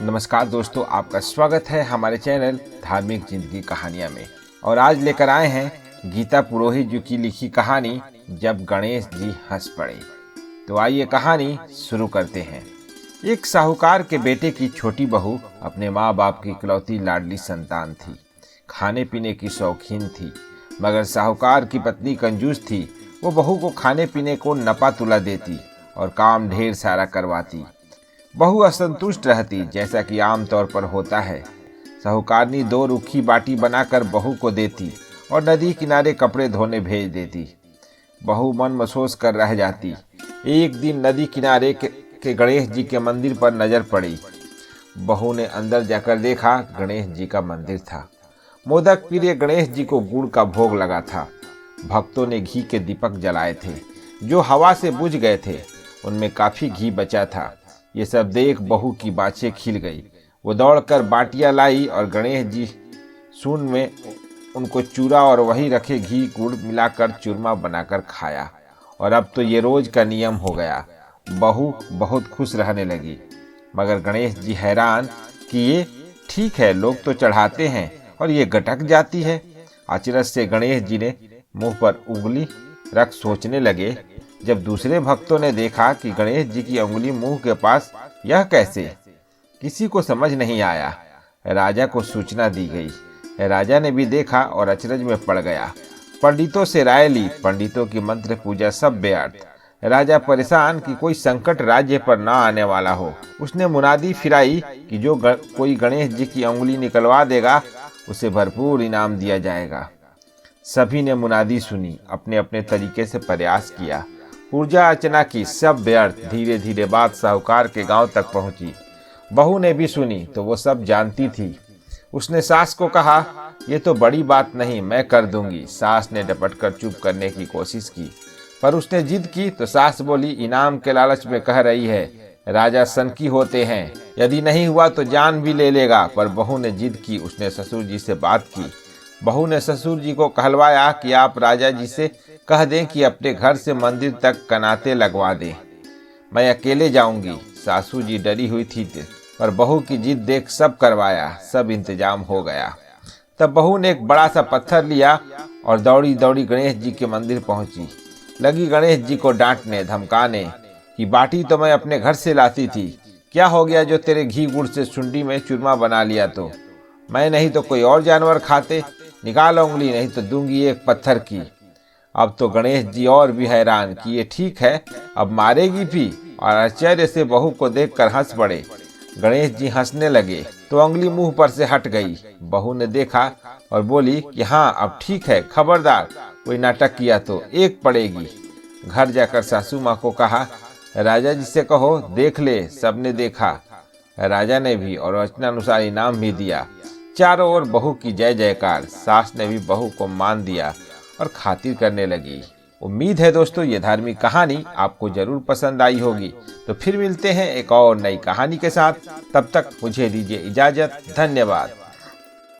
नमस्कार दोस्तों, आपका स्वागत है हमारे चैनल धार्मिक जिंदगी कहानियाँ में। और आज लेकर आए हैं गीता पुरोहित जी की लिखी कहानी जब गणेश जी हंस पड़े। तो आइए कहानी शुरू करते हैं। एक साहूकार के बेटे की छोटी बहू अपने माँ बाप की इकलौती लाडली संतान थी। खाने पीने की शौकीन थी, मगर साहूकार की पत्नी कंजूस थी। वो बहू को खाने पीने को नपा तुला देती और काम ढेर सारा करवाती। बहू असंतुष्ट रहती, जैसा कि आम तौर पर होता है। साहूकारनी 2 रूखी बाटी बनाकर बहू को देती और नदी किनारे कपड़े धोने भेज देती। बहू मन मसोस कर रह जाती। एक दिन नदी किनारे के गणेश जी के मंदिर पर नजर पड़ी। बहू ने अंदर जाकर देखा, गणेश जी का मंदिर था। मोदक प्रिय गणेश जी को गुड़ का भोग लगा था। भक्तों ने घी के दीपक जलाए थे, जो हवा से बुझ गए थे। उनमें काफी घी बचा था। ये सब देख बहू की बाछें खिल गई। वो दौड़कर बाटियां लाई और गणेश जी सून में उनको चूरा और वही रखे घी गुड़ मिलाकर चूरमा बनाकर खाया। और अब तो ये रोज का नियम हो गया। बहू बहुत खुश रहने लगी, मगर गणेश जी हैरान कि ये ठीक है, लोग तो चढ़ाते हैं और ये गटक जाती है। अचरज से गणेश जी ने मुंह पर उंगली रख सोचने लगे। जब दूसरे भक्तों ने देखा कि गणेश जी की उंगली मुंह के पास, यह कैसे? किसी को समझ नहीं आया। राजा को सूचना दी गई। राजा ने भी देखा और अचरज में पड़ गया। पंडितों से राय ली। पंडितों की मंत्र पूजा सब व्यर्थ। राजा परेशान कि कोई संकट राज्य पर ना आने वाला हो। उसने मुनादी फिराई कि जो कोई गणेश जी की उंगली निकलवा देगा उसे भरपूर इनाम दिया जाएगा। सभी ने मुनादी सुनी, अपने अपने तरीके से प्रयास किया। पूजा अर्चना की, सब व्यर्थ। धीरे धीरे बात साहूकार के गांव तक पहुंची। बहू ने भी सुनी तो वो सब जानती थी। उसने सास को कहा, ये तो बड़ी बात नहीं, मैं कर दूंगी। सास ने डपटकर चुप करने की कोशिश की, पर उसने जिद की तो सास बोली, इनाम के लालच में कह रही है। राजा सनकी होते हैं, यदि नहीं हुआ तो जान भी ले लेगा। पर बहू ने जिद की। उसने ससुर जी से बात की। बहू ने ससुर जी को कहलवाया कि आप राजा जी से कह दें कि अपने घर से मंदिर तक कनाते लगवा दें, मैं अकेले जाऊंगी। सासू जी डरी हुई थी, पर बहू की जिद देख सब करवाया। सब इंतजाम हो गया। तब बहू ने एक बड़ा सा पत्थर लिया और दौड़ी दौड़ी गणेश जी के मंदिर पहुंची। लगी गणेश जी को डांटने धमकाने कि बाटी तो मैं अपने घर से लाती थी, क्या हो गया जो तेरे घी गुड़ से सुंडी में चूरमा बना लिया? तो मैं नहीं तो कोई और जानवर खाते। निकाल उंगली, नहीं तो दूंगी एक पत्थर की। अब तो गणेश जी और भी हैरान कि ये ठीक है, अब मारेगी भी, और आश्चर्य से बहू को देखकर हंस पड़े। गणेश जी हंसने लगे तो उंगली मुंह पर से हट गई। बहू ने देखा और बोली कि हाँ, अब ठीक है, खबरदार कोई नाटक किया तो एक पड़ेगी। घर जाकर सासू माँ को कहा, राजा जी से कहो देख ले। सबने देखा, राजा ने भी, और वचनानुसार इनाम भी दिया। चारों ओर बहू की जय जयकार। सास ने भी बहू को मान दिया और खातिर करने लगी। उम्मीद है दोस्तों ये धार्मिक कहानी आपको जरूर पसंद आई होगी। तो फिर मिलते हैं एक और नई कहानी के साथ। तब तक मुझे दीजिए इजाजत। धन्यवाद।